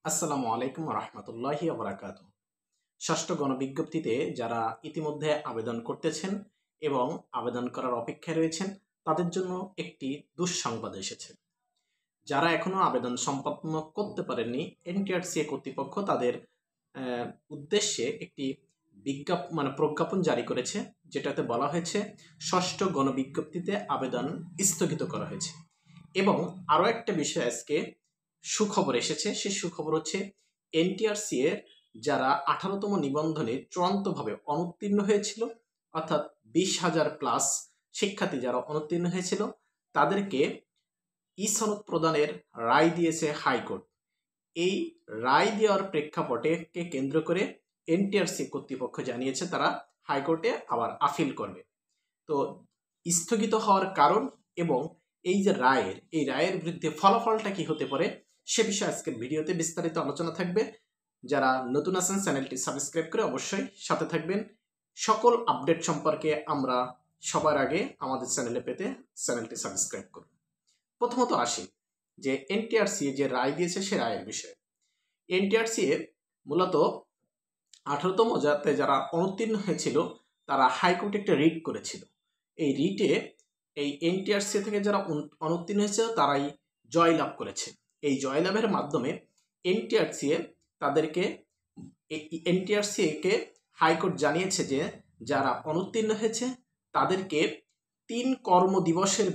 আসসালামু আলাইকুম রহমতুল্লাহি ওবরাকাতু। ষষ্ঠ গণবিজ্ঞপ্তিতে যারা ইতিমধ্যে আবেদন করতেছেন এবং আবেদন করার অপেক্ষায় রয়েছেন তাদের জন্য একটি দুঃসংবাদ এসেছে। যারা এখনো আবেদন সম্পন্ন করতে পারেননি, এনটিআরসিএ কর্তৃপক্ষ তাদের উদ্দেশ্যে একটি প্রজ্ঞাপন জারি করেছে, যেটাতে বলা হয়েছে ষষ্ঠ গণবিজ্ঞপ্তিতে আবেদন স্থগিত করা হয়েছে। এবং আরও একটা বিষয় আজকে সুখবর এসেছে, সেই সুখবর হচ্ছে এনটিআরসি এর যারা 18তম নিবন্ধনে চূড়ান্তভাবে অনুত্তীর্ণ হয়েছিল, অর্থাৎ 20,000 প্লাস শিক্ষার্থী যারা অনুত্তীর্ণ হয়েছিল তাদেরকে ই সনদ প্রদানের রায় দিয়েছে হাইকোর্ট। এই রায় দেওয়ার প্রেক্ষাপটকে কেন্দ্র করে এনটিআরসি কর্তৃপক্ষ জানিয়েছে তারা হাইকোর্টে আবার আপিল করবে। তো স্থগিত হওয়ার কারণ এবং এই রায়ের বিরুদ্ধে ফলাফলটা কি হতে পারে সে বিষয়ে আজকের ভিডিওতে বিস্তারিত আলোচনা থাকবে। যারা নতুন আছেন চ্যানেলটি সাবস্ক্রাইব করে অবশ্যই সাথে থাকবেন। সকল আপডেট সম্পর্কে আমরা সবার আগে আমাদের চ্যানেলে পেতে চ্যানেলটি সাবস্ক্রাইব করুন। প্রথমত আসি যে এনটিআরসি যে রায় দিয়েছে সে রায়ের বিষয়ে। এনটিআরসি মূলত 18তম যারা অনুত্তীর্ণ হয়েছিল তারা হাইকোর্টে একটা রিট করেছিল। এই রিটে এই এনটিআরসি থেকে যারা অনুত্তীর্ণ হয়েছে তারাই জয়লাভ করেছে। এই জয়লাভের মাধ্যমে এনটিআরসিকে হাইকোর্ট জানিয়েছে যে যারা অনুত্তীর্ণ হয়েছে তাদেরকে 3 কর্মদিবসের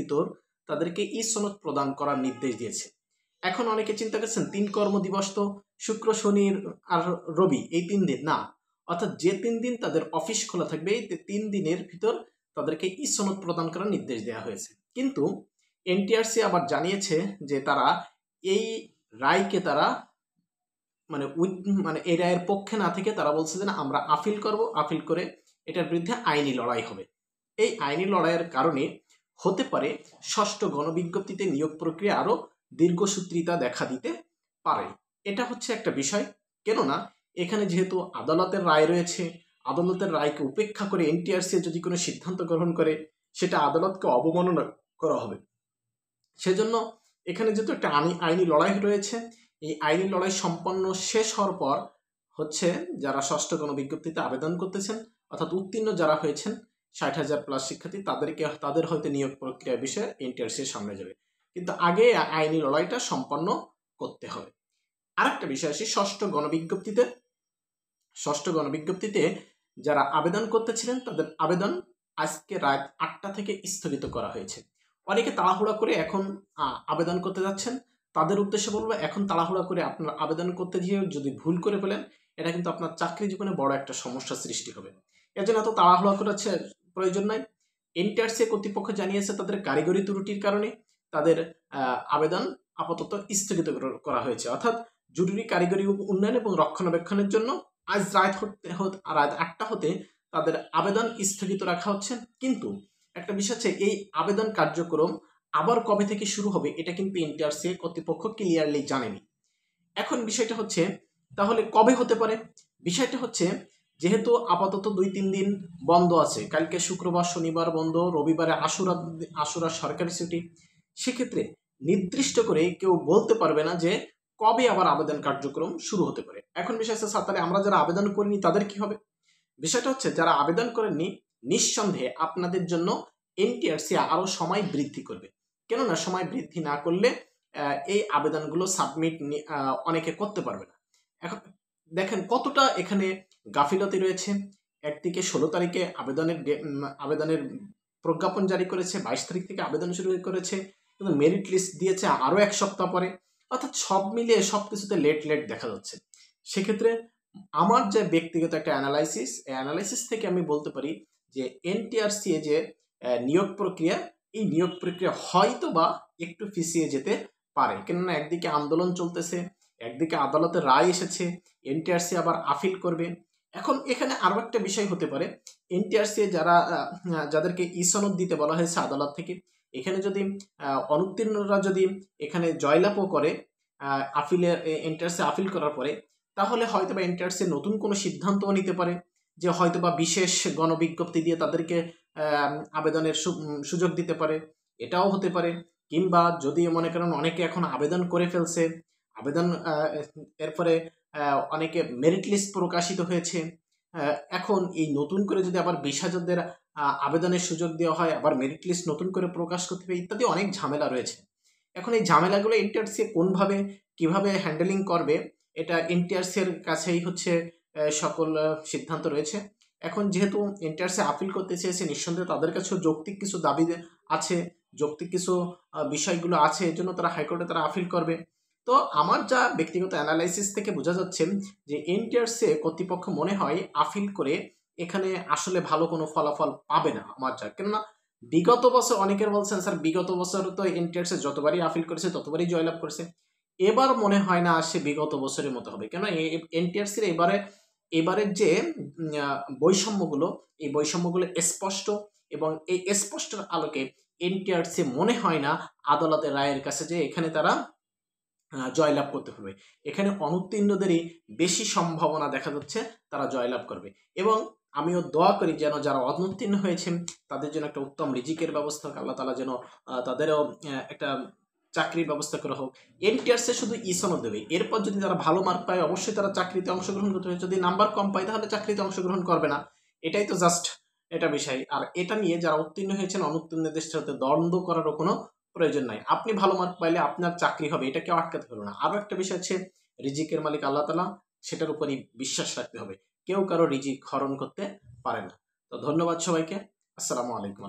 ভিতর তাদেরকে ই সনদ প্রদান করার নির্দেশ দিয়েছে। এখন অনেকে চিন্তা করছেন 3 কর্মদিবস তো শুক্র, শনি আর রবি, এই 3 দিন না, অর্থাৎ যে 3 দিন তাদের অফিস খোলা থাকবে এই 3 দিনের ভিতর তাদেরকে ই সনদ প্রদান করার নির্দেশ দেওয়া হয়েছে। কিন্তু এনটিআরসি আবার জানিয়েছে যে তারা এই রায়কে তারা এই রায়ের পক্ষে না থেকে তারা বলছে যে না, আমরা আপিল করব, আপিল করে এটার বিরুদ্ধে আইনি লড়াই হবে। এই আইনি লড়াইয়ের কারণে হতে পারে ষষ্ঠ গণবিজ্ঞপ্তিতে নিয়োগ প্রক্রিয়া আরো দীর্ঘসূত্রিতা দেখা দিতে পারে। এটা হচ্ছে একটা বিষয়, কেননা এখানে যেহেতু আদালতের রায় রয়েছে, আদালতের রায়কে উপেক্ষা করে এনটিআরসি যদি কোনো সিদ্ধান্ত গ্রহণ করে সেটা আদালতকে অবমাননা করা হবে। সেজন্য এখানে যেহেতু একটা আইনি লড়াই রয়েছে, এই আইনি লড়াই সম্পন্ন শেষ হওয়ার পর হচ্ছে যারা ষষ্ঠ গণবিজ্ঞপ্তিতে আবেদন করতেছেন অর্থাৎ উত্তীর্ণ যারা হয়েছেন 60,000 প্লাস শিক্ষার্থী তাদের হয়তো নিয়োগ প্রক্রিয়া বিষয়ে এনটিআরসির সামনে যাবে, কিন্তু আগে আইনি লড়াইটা সম্পন্ন করতে হবে। আরেকটা বিষয় আসি ষষ্ঠ গণবিজ্ঞপ্তিতে যারা আবেদন করতেছিলেন তাদের আবেদন আজকে রাত 8টা থেকে স্থগিত করা হয়েছে। অনেকে তাড়াহুড়া করে এখন আবেদন করতে যাচ্ছেন, তাদের উদ্দেশ্যে বলবো এখন তাড়াহুড়া করে আপনার আবেদন করতে গিয়ে যদি ভুল করে ফেলেন এটা কিন্তু আপনার চাকরি জীবনে বড় একটা সমস্যা সৃষ্টি হবে। এর জন্য এত তাড়াহুড়া করাচ্ছে প্রয়োজন নাই। এনটিআরসি কর্তৃপক্ষ জানিয়েছে তাদের কারিগরি ত্রুটির কারণে তাদের আবেদন আপাতত স্থগিত করা হয়েছে, অর্থাৎ জরুরি কারিগরি উন্নয়ন এবং রক্ষণাবেক্ষণের জন্য আজ রাত 8টা হতে তাদের আবেদন স্থগিত রাখা হচ্ছে। কিন্তু একটা বিষয় হচ্ছে এই আবেদন কার্যক্রম আবার কবে থেকে শুরু হবে এটা কিন্তু এনটিআরসি কর্তৃপক্ষ ক্লিয়ারলি জানেনি। এখন বিষয়টা হচ্ছে তাহলে কবে হতে পারে। বিষয়টা হচ্ছে যেহেতু আপাতত 2-3 দিন বন্ধ আছে, কালকে শুক্রবার শনিবার বন্ধ, রবিবারে আশুরা সরকারি ছুটি, সেক্ষেত্রে নির্দিষ্ট করে কেউ বলতে পারবে না যে কবে আবার আবেদন কার্যক্রম শুরু হতে পারে। এখন বিষয় হচ্ছে তাহলে আমরা যারা আবেদন করিনি তাদের কি হবে। বিষয়টা হচ্ছে যারা আবেদন করেননি নিঃসন্দেহে আপনাদের জন্য এনটিআরসি আরো সময় বৃদ্ধি করবে, কেননা সময় বৃদ্ধি না করলে এই আবেদনগুলো সাবমিট অনেকে করতে পারবে না। এখন দেখেন কতটা এখানে গাফিলতি রয়েছে। একদিকে 16 তারিখে আবেদনের প্রজ্ঞাপন জারি করেছে, 22 তারিখ থেকে আবেদন শুরু করেছে, কিন্তু মেরিট লিস্ট দিয়েছে আরো 1 সপ্তাহ পরে, অর্থাৎ সব মিলিয়ে সবকিছুতে লেট দেখা যাচ্ছে। সেক্ষেত্রে আমার যে ব্যক্তিগত একটা অ্যানালাইসিস থেকে আমি বলতে পারি যে এনটিআরসি যে নিয়োগ প্রক্রিয়া, এই নিয়োগ প্রক্রিয়া হয়তো বা একটু পিছিয়ে যেতে পারে, কেননা একদিকে আন্দোলন চলতেছে, একদিকে আদালতের রায় এসেছে, এনটিআরসি আবার আপিল করবে। এখন এখানে আরো একটা বিষয় হতে পারে, এনটিআরসি যাদেরকে ই সনদ দিতে বলা হয়েছে আদালত থেকে, এখানে যদি অনুত্তীর্ণরা যদি এখানে জয়লাভও করে এনটিআরসি আপিল করার পরে, তাহলে হয়তো বা এনটিআরসি নতুন কোনো সিদ্ধান্তও নিতে পারে যে হয়তো বা বিশেষ গণবিজ্ঞপ্তি দিয়ে তাদেরকে আবেদনের সুযোগ দিতে পারে, এটাও হতে পারে। কিংবা যদি মনে করেন অনেকে এখন আবেদন করে ফেলছে, আবেদন এরপরে অনেকে মেরিট লিস্ট প্রকাশিত হয়েছে, এখন এই নতুন করে যদি আবার 20,000-দের আবেদনের সুযোগ দেওয়া হয়, আবার মেরিট লিস্ট নতুন করে প্রকাশ করতে হবে, ইত্যাদি অনেক ঝামেলা রয়েছে। এখন এই ঝামেলাগুলো এনটিআরসি কোনভাবে কিভাবে হ্যান্ডেলিং করবে, এটা এনটিআরসি এর কাছেই হচ্ছে সকল সিদ্ধান্ত রয়েছে। এখন যেহেতু এনটিআরসি আপিল করতে চেয়েছে, নিঃসন্দেহে তাদের কাছেও যৌক্তিক কিছু দাবি আছে, যৌক্তিক কিছু বিষয়গুলো আছে, এর জন্য তারা হাইকোর্টে তারা আপিল করবে। তো আমার যা ব্যক্তিগত অ্যানালাইসিস থেকে বোঝা যাচ্ছে যে এনটিআরসি কর্তৃপক্ষ মনে হয় আপিল করে এখানে আসলে ভালো কোনো ফলাফল পাবে না আমার যা। কেননা বিগত বছর অনেকের বলছেন স্যার বিগত বছর তো এনটিআরসি যতবারই আপিল করেছে ততবারই জয়লাভ করেছে, এবার মনে হয় না সে বিগত বছরের মতো হবে। কেন এনটিআরসির এবারের যে বৈষম্যগুলো, এই বৈষম্যগুলো স্পষ্ট, এবং এই স্পষ্টের আলোকে এনটিআরসি মনে হয় না আদালতের রায়ের কাছে যে এখানে তারা জয়লাভ করতে পারবে। এখানে অনুত্তীর্ণদেরই বেশি সম্ভাবনা দেখা যাচ্ছে তারা জয়লাভ করবে। এবং আমিও দোয়া করি যেন যারা অনুত্তীর্ণ হয়েছেন তাদের জন্য একটা উত্তম রিজিকের ব্যবস্থা হোক, আল্লাহ তাআলা যেন তাদেরও একটা চাকরির ব্যবস্থা করা হোক। এনটিআরসি শুধু ইসনও দেবে, এরপর যদি তারা ভালো মার্ক পায় অবশ্যই তারা চাকরিতে অংশগ্রহণ করতে হবে, যদি নাম্বার কম পায় তাহলে চাকরিতে অংশগ্রহণ করবে না, এটাই তো জাস্ট এটা বিষয়। আর এটা নিয়ে যারা উত্তীর্ণ হয়েছেন অনুত্তীর্ণদের সাথে দ্বন্দ্ব করারও কোনো প্রয়োজন নাই। আপনি ভালো মার্ক পাইলে আপনার চাকরি হবে, এটা কেউ আটকাতে পারবে না। আরও একটা বিষয় হচ্ছে রিজিকের মালিক আল্লাহ তাআলা, সেটার উপরই বিশ্বাস রাখতে হবে, কেউ কারো রিজিক হরণ করতে পারে না। তো ধন্যবাদ সবাইকে, আসসালামু আলাইকুম।